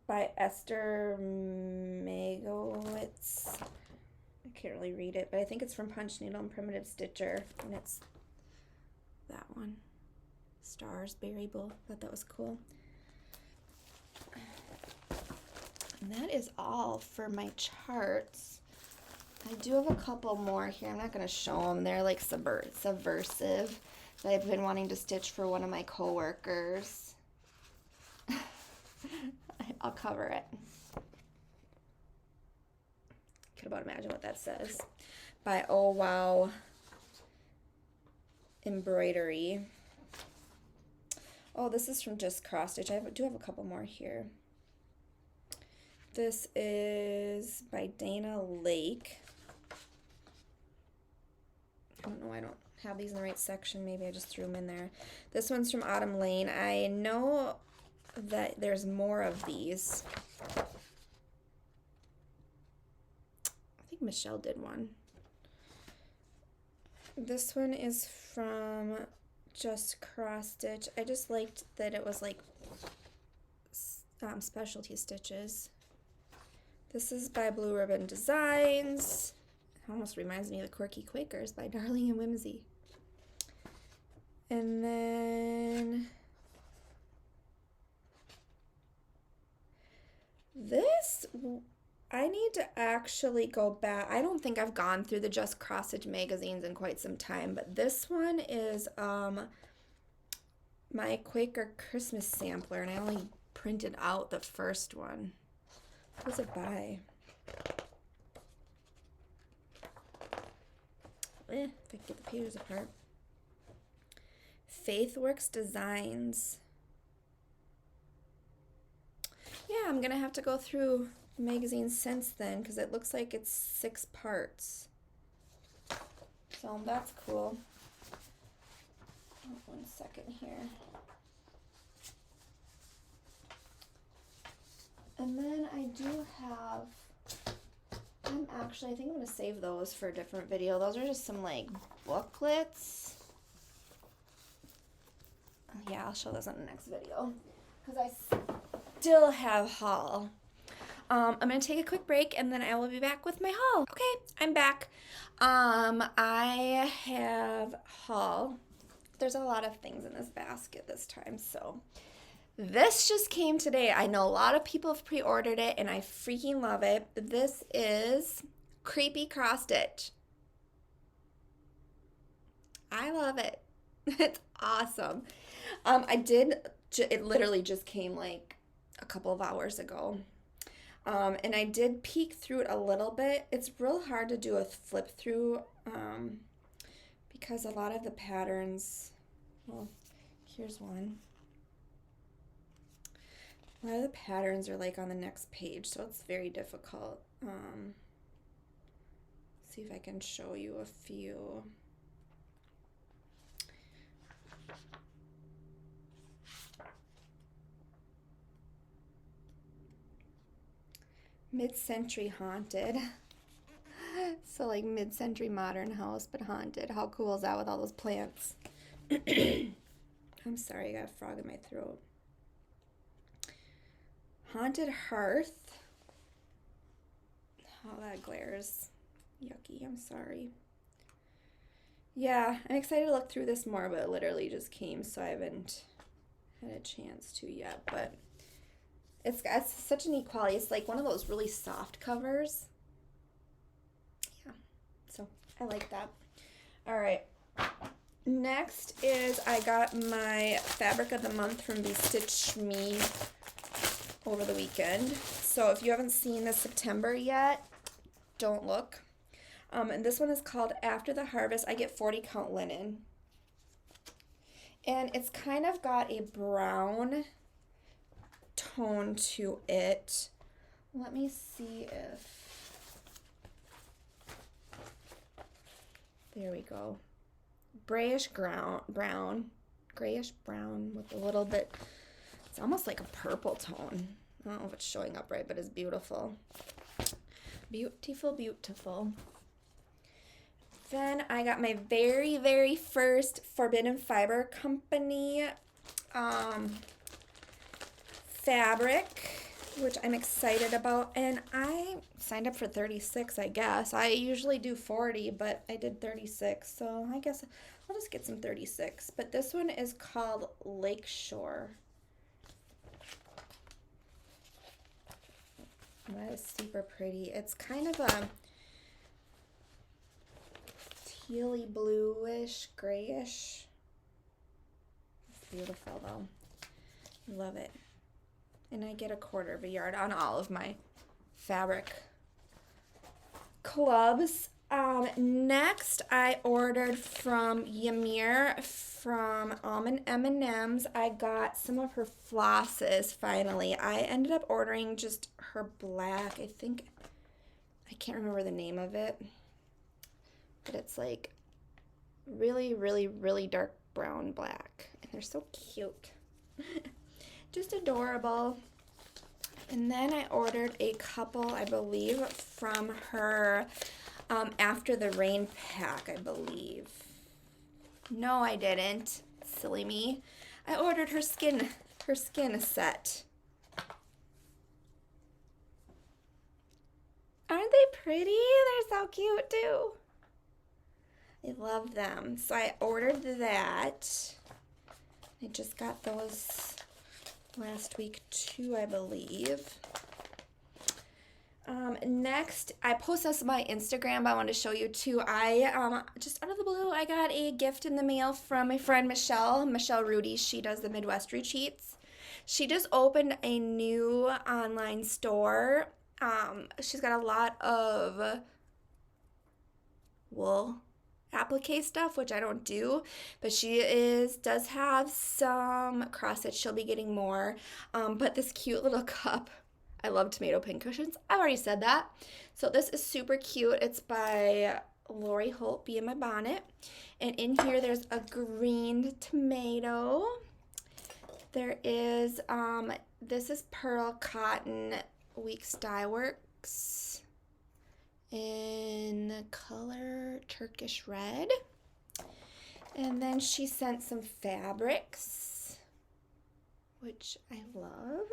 by Esther Magowitz. I can't really read it, but I think it's from Punch Needle and Primitive Stitcher, and it's that one. Stars, Berry Bull. Thought that was cool. And that is all for my charts. I do have a couple more here. I'm not going to show them. They're like subversive that I've been wanting to stitch for one of my coworkers. I'll cover it. Could about imagine what that says. By Oh Wow Embroidery. Oh, this is from Just Cross Stitch. I do have a couple more here. This is by Dana Lake. I don't know, I don't have these in the right section. Maybe I just threw them in there. This one's from Autumn Lane. I know that there's more of these. I think Michelle did one. This one is from Just Cross Stitch. I just liked that it was like specialty stitches. This is by Blue Ribbon Designs. It almost reminds me of the Quirky Quakers by Darling and Whimsy. And then this, I need to actually go back. I don't think I've gone through the Just Cross Stitch magazines in quite some time, but this one is my Quaker Christmas sampler, and I only printed out the first one. What was it by? If I can get the pages apart. Faithworks Designs. Yeah, I'm gonna have to go through the magazine since then because it looks like it's 6 parts. So that's cool. Oh, 1 second here. And then I do have, I think I'm going to save those for a different video. Those are just some like booklets. Yeah, I'll show those in the next video because I still have haul. I'm going to take a quick break and then I will be back with my haul. Okay, I'm back. I have haul. There's a lot of things in this basket this time, so this just came today. I know a lot of people have pre-ordered it, and I freaking love it. This is Creepy Cross Stitch. I love it. It's awesome. It literally just came like a couple of hours ago. And I did peek through it a little bit. It's real hard to do a flip through because a lot of the patterns, well, here's one. A lot of the patterns are like on the next page, so it's very difficult. See if I can show you a few. Mid-century haunted. So like mid-century modern house, but haunted. How cool is that with all those plants? I'm sorry, I got a frog in my throat. Haunted Hearth. Oh, that glares yucky. I'm sorry. Yeah, I'm excited to look through this more, but it literally just came, so I haven't had a chance to yet. But it's got such a neat quality. It's like one of those really soft covers. Yeah, so I like that. All right. Next is I got my fabric of the month from Stitch Me over the weekend. So if you haven't seen the September yet, don't look. And this one is called After the Harvest. I get 40 count linen. And it's kind of got a brown tone to it. Let me see if, there we go. Grayish brown with a little bit, it's almost like a purple tone. I don't know if it's showing up right, but it's beautiful. Beautiful, beautiful. Then I got my very, very first Forbidden Fiber Company fabric, which I'm excited about. And I signed up for 36, I guess. I usually do 40, but I did 36. So I guess I'll just get some 36. But this one is called Lakeshore. That is super pretty. It's kind of a tealy bluish, grayish. It's beautiful though. Love it. And I get a 1/4 of a yard on all of my fabric clubs. Next, I ordered from Ymir from Almond M&M's. I got some of her flosses finally. I ended up ordering just her black. I can't remember the name of it, but it's like really, really, really dark brown black. And they're so cute. Just adorable. And then I ordered a couple, I believe, from her After the Rain pack, I believe. No, I didn't. Silly me. I ordered her skin set. Aren't they pretty? They're so cute too. I love them. So I ordered that. I just got those last week too, I believe. Next, I posted this on my Instagram, but I wanted to show you too. I, just out of the blue, I got a gift in the mail from my friend Michelle Rudy. She does the Midwest Retreats. She just opened a new online store. She's got a lot of wool applique stuff, which I don't do, but she does have some cross stitch. She'll be getting more. But this cute little cup. I love tomato pincushions. I've already said that. So this is super cute. It's by Lori Holt, Be in My Bonnet. And in here there's a green tomato. There is, this is Pearl Cotton Weeks Dye Works in the color Turkish Red. And then she sent some fabrics, which I love.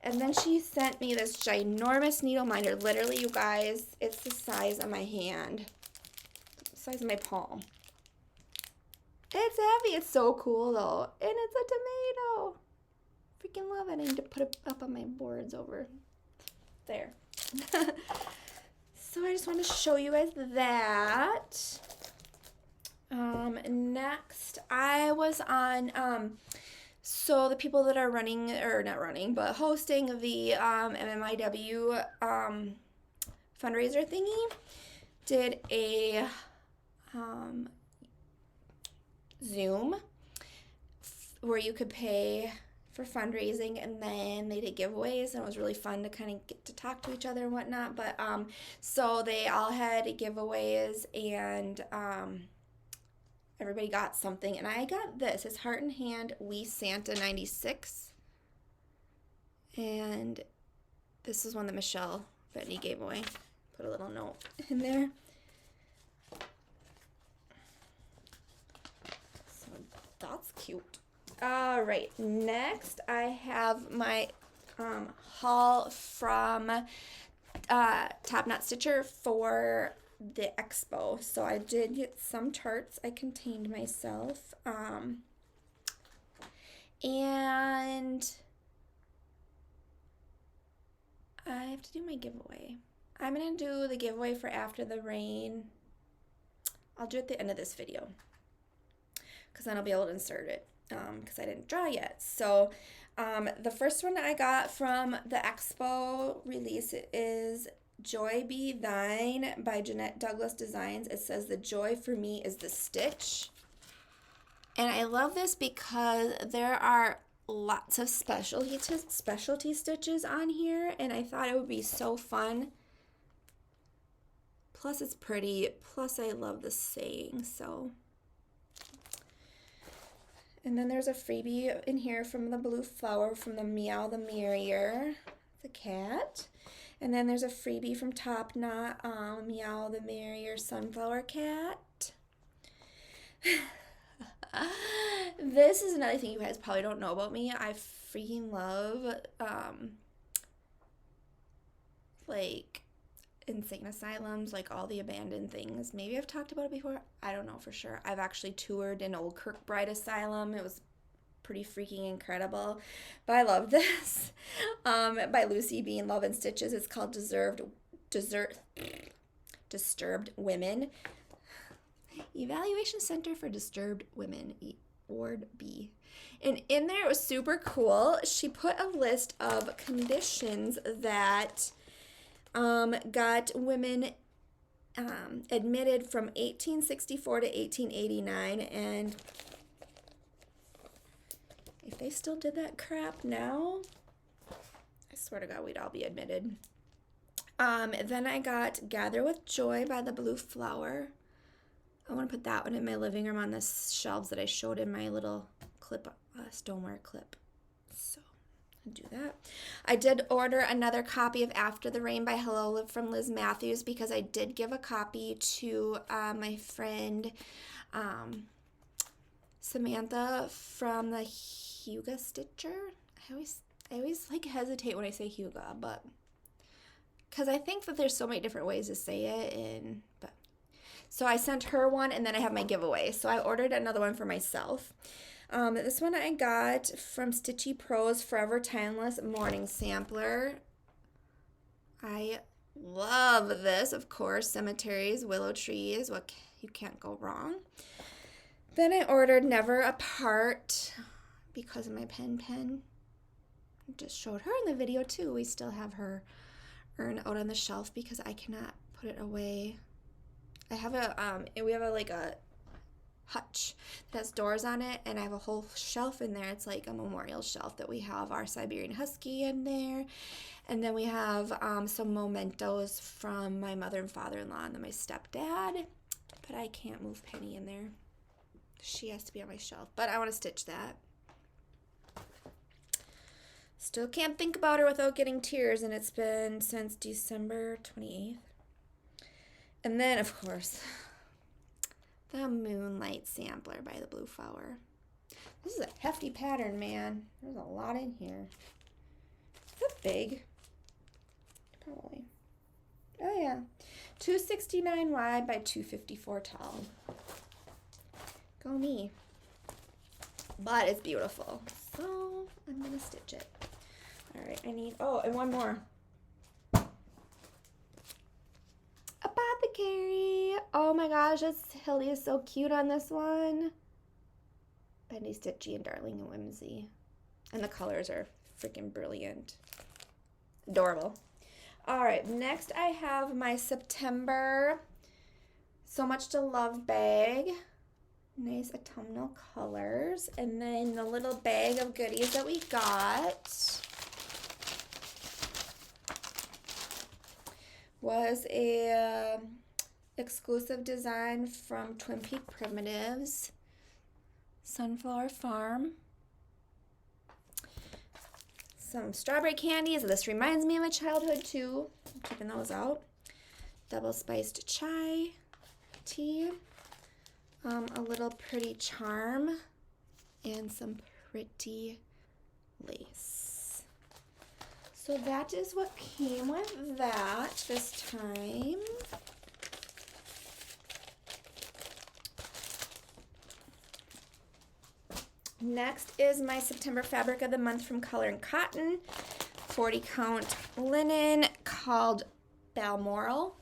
And then she sent me this ginormous needle minder. Literally, you guys, it's the size of my hand. The size of my palm. It's heavy. It's so cool, though. And it's a tomato. Freaking love it. I need to put it up on my boards over there. So I just want to show you guys that. Next, I was on... So the people that are running, or not running, but hosting the MMIW fundraiser thingy did a Zoom where you could pay for fundraising, and then they did giveaways, and it was really fun to kind of get to talk to each other and whatnot. But so they all had giveaways, and everybody got something, and I got this. It's Heart and Hand We Santa 96, and this is one that Michelle Bettany gave away. Put a little note in there. So that's cute. All right, next I have my haul from Top Knot Stitcher for the expo. So I did get some tarts I contained myself, and I have to do my giveaway. I'm gonna do the giveaway for After the Rain. I'll do it at the end of this video because then I'll be able to insert it because I didn't draw yet. So the first one I got from the expo release is Joy Be Thine by Jeanette Douglas Designs. It says, the joy for me is the stitch. And I love this because there are lots of specialty stitches on here, and I thought it would be so fun. Plus it's pretty, plus I love the saying, so. And then there's a freebie in here from the Blue Flower from the Meow the Merrier, the cat. And then there's a freebie from Top Knot, Meow the Merrier Sunflower Cat. This is another thing you guys probably don't know about me. I freaking love, like, insane asylums, like all the abandoned things. Maybe I've talked about it before. I don't know for sure. I've actually toured an old Kirkbride asylum. It was pretty freaking incredible. But I love this. By Lucy Bean Love and Stitches. It's called Disturbed Women. Evaluation Center for Disturbed Women, Ward B. And in there, it was super cool. She put a list of conditions that got women admitted from 1864 to 1889, and if they still did that crap now, I swear to God, we'd all be admitted. Then I got Gather with Joy by the Blue Flower. I want to put that one in my living room on the shelves that I showed in my little clip, stoneware clip. So I'll do that. I did order another copy of After the Rain by Hello from Liz Matthews because I did give a copy to my friend Samantha from the Huga Stitcher. I always like hesitate when I say Huga, but because I think that there's so many different ways to say it, but so I sent her one, and then I have my giveaway. So I ordered another one for myself. This one I got from Stitchy Pro's Forever Timeless Morning Sampler. I love this, of course. Cemeteries, willow trees, you can't go wrong. Then I ordered Never Apart because of my pen. I just showed her in the video too. We still have her urn out on the shelf because I cannot put it away. I have we have a hutch that has doors on it, and I have a whole shelf in there. It's like a memorial shelf that we have our Siberian Husky in there, and then we have some mementos from my mother and father-in-law and then my stepdad, but I can't move Penny in there. She has to be on my shelf, but I want to stitch that. Still can't think about her without getting tears, and it's been since December 28th. And then, of course, the Moonlight Sampler by the Blue Flower. This is a hefty pattern, man. There's a lot in here. Is that big? Probably. Oh, yeah. 269 wide by 254 tall. Go me. But it's beautiful. So, I'm going to stitch it. All right, I need, and one more. Apothecary. Oh my gosh, Hildy is so cute on this one. Bendy, Stitchy, and Darling and Whimsy. And the colors are freaking brilliant. Adorable. All right, next I have my September So Much to Love bag. Nice autumnal colors. And then the little bag of goodies that we got was a exclusive design from Twin Peak Primitives, Sunflower Farm. Some strawberry candies. This reminds me of my childhood too. I'm keeping those out. Double spiced chai tea. A little pretty charm. And some pretty lace. So that is what came with that this time. Next is my September fabric of the month from Color and Cotton. 40 count linen called Balmoral.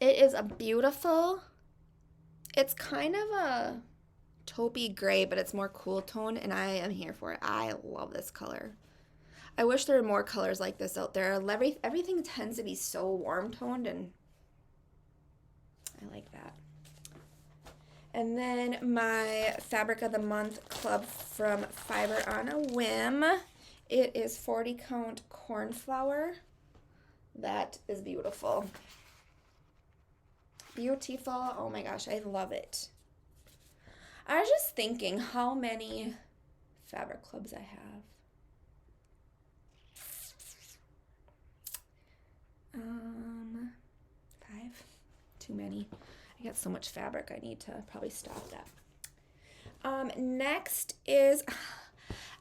It is a beautiful, it's kind of a taupey gray, but it's more cool tone, and I am here for it. I love this color. I wish there were more colors like this out there. Everything tends to be so warm toned, and I like that. And then my Fabric of the Month Club from Fiber on a Whim. It is 40 count cornflower. That is beautiful. Beautiful. Oh my gosh, I love it. I was just thinking how many fabric clubs I have. 5. Too many. I got so much fabric, I need to probably stop that. Next is,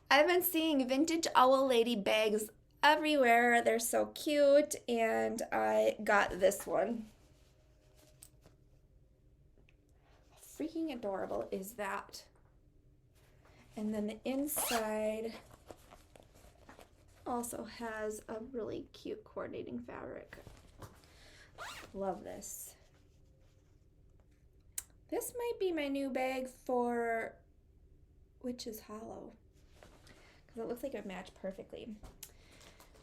I've been seeing vintage owl lady bags everywhere. They're so cute, and I got this one. How freaking adorable is that? And then the inside also has a really cute coordinating fabric. Love this. This might be my new bag for Witch's Hollow, because it looks like it would match perfectly.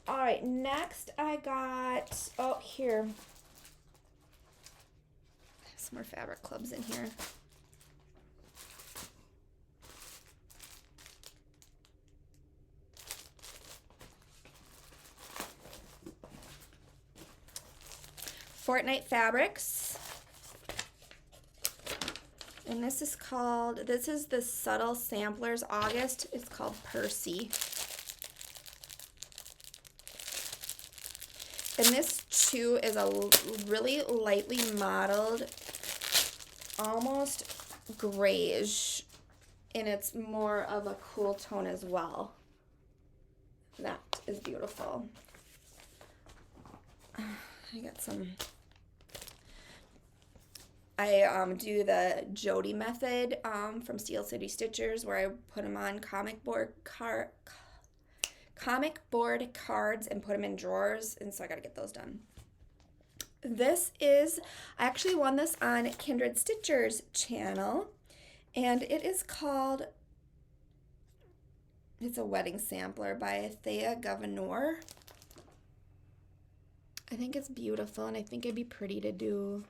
All right, next I got, oh, here. I have some more fabric clubs in here. Fortnite Fabrics. And this is called, this is the Subtle Samplers August. It's called Percy. And this too is a really lightly modeled, almost grayish, and it's more of a cool tone as well. That is beautiful. I got some. I do the Jody method from Steel City Stitchers, where I put them on comic board cards and put them in drawers, and so I got to get those done. This is, I actually won this on Kindred Stitchers channel, and it is called, it's a wedding sampler by Thea Governor. I think it's beautiful, and I think it'd be pretty to do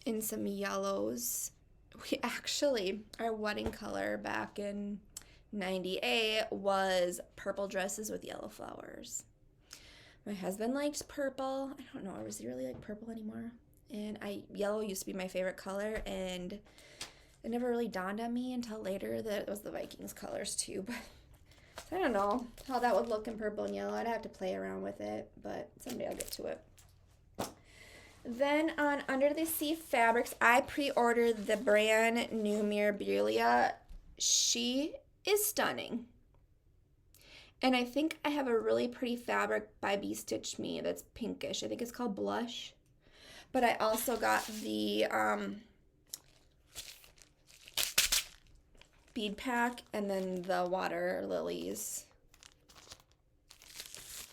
in some yellows. We actually, our wedding color back in 98 was purple dresses with yellow flowers. My husband liked purple. I don't know, does he really like purple anymore? And yellow used to be my favorite color, and it never really dawned on me until later that it was the Vikings colors too. But so I don't know how that would look in purple and yellow. I'd have to play around with it, but someday I'll get to it. Then on Under the Sea Fabrics, I pre-ordered the brand new Mirabilia. She is stunning. And I think I have a really pretty fabric by Bee Stitch Me that's pinkish. I think it's called Blush. But I also got the bead pack and then the water lilies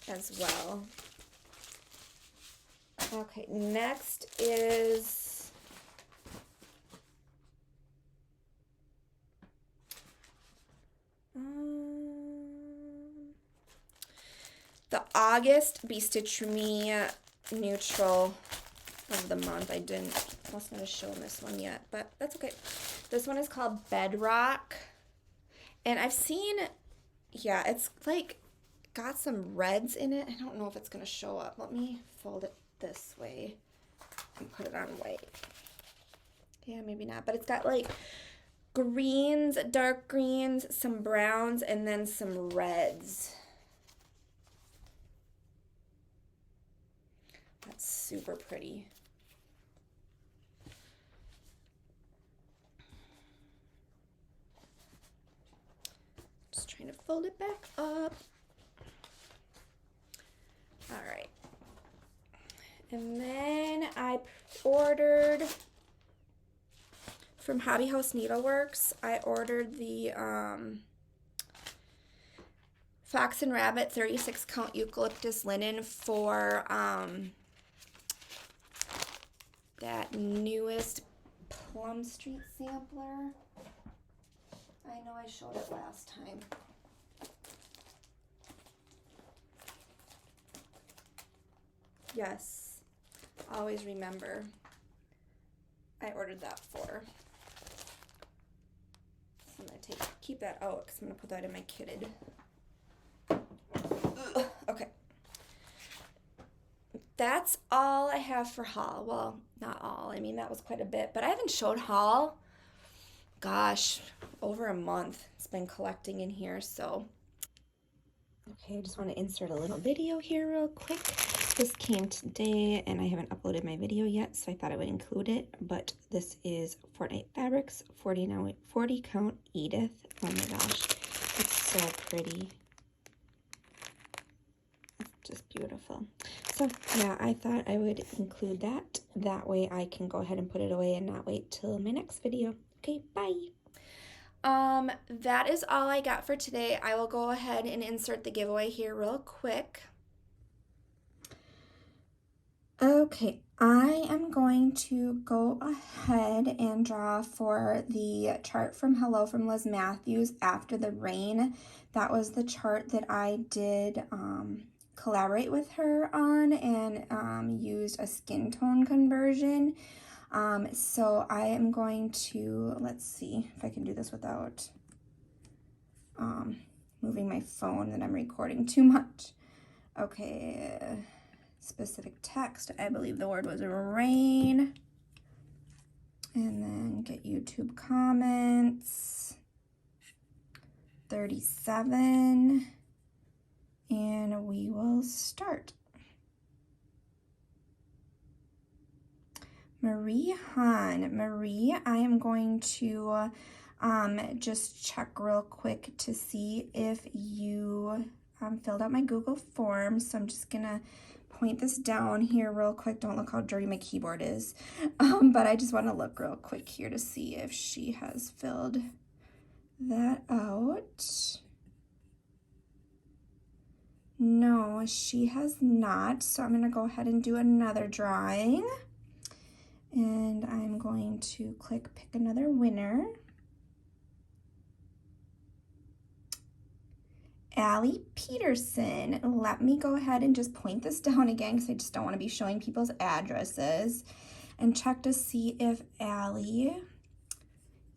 as well. Okay, next is the August Bee Stitch Me neutral of the month. I must not have shown this one yet, but that's okay. This one is called Bedrock, and I've seen, yeah, it's like got some reds in it. I don't know if it's gonna show up. Let me fold it this way and put it on white. Yeah, maybe not, but it's got like greens, dark greens, some browns, and then some reds. That's super pretty. Just trying to fold it back up. All right. And then I ordered from Hobby House Needleworks, I ordered the Fox and Rabbit 36 count eucalyptus linen for that newest Plum Street sampler. I know I showed it last time. Yes, always remember. I ordered that for. So I'm going to keep that out because I'm going to put that in my kitted. Ugh, okay. That's all I have for haul. Well, not all. I mean, that was quite a bit. But I haven't showed haul, gosh, over a month. It's been collecting in here, so. Okay, I just want to insert a little video here real quick. This came today, and I haven't uploaded my video yet, so I thought I would include it. But this is Fortnite Fabrics 40 count Edith. Oh my gosh, it's so pretty. It's just beautiful. So yeah, I thought I would include that. That way I can go ahead and put it away and not wait till my next video. Okay, bye. That is all I got for today. I will go ahead and insert the giveaway here real quick. Okay, I am going to go ahead and draw for the chart from Hello from Liz Matthews, After the Rain. That was the chart that I did collaborate with her on and used a skin tone conversion. So I am going to, let's see if I can do this without moving my phone that I'm recording too much. Okay, specific text, I believe the word was rain. And then get YouTube comments, 37, and we will start. Marie Hahn. Marie, I am going to just check real quick to see if you filled out my Google Forms. So I'm just gonna point this down here real quick. Don't look how dirty my keyboard is. But I just want to look real quick here to see if she has filled that out. No, she has not. So I'm gonna go ahead and do another drawing. And I'm going to click pick another winner. Allie Peterson. Let me go ahead and just point this down again because I just don't want to be showing people's addresses, and check to see if Allie,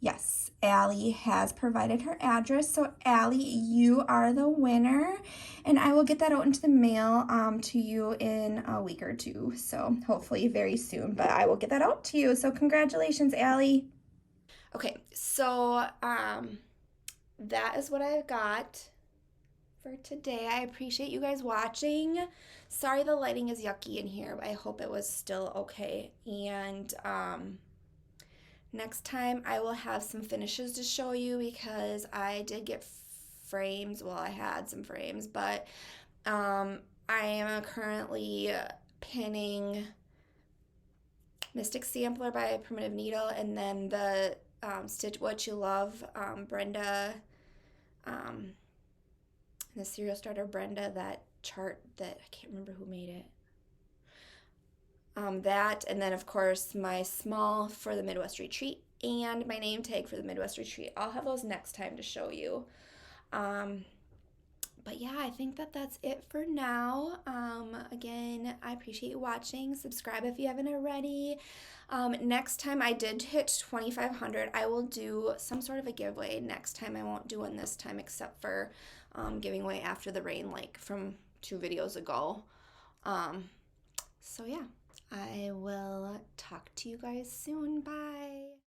yes, Allie has provided her address. So Allie, you are the winner, and I will get that out into the mail to you in a week or two. So hopefully very soon, but I will get that out to you. So congratulations, Allie. Okay, so that is what I've got for today. I appreciate you guys watching. Sorry the lighting is yucky in here, but I hope it was still okay. And next time I will have some finishes to show you because I did get frames. Well, I had some frames, but I am currently pinning Mystic Sampler by Primitive Needle, and then the Stitch What You Love, Brenda, the Serial Starter Brenda, that chart that I can't remember who made it. That, and then of course my small for the Midwest Retreat and my name tag for the Midwest Retreat. I'll have those next time to show you. But yeah, I think that's it for now. Again, I appreciate you watching. Subscribe if you haven't already. Next time I did hit 2,500, I will do some sort of a giveaway next time. I won't do one this time except for giving away After the Rain, like from 2 videos ago. So yeah, I will talk to you guys soon. Bye.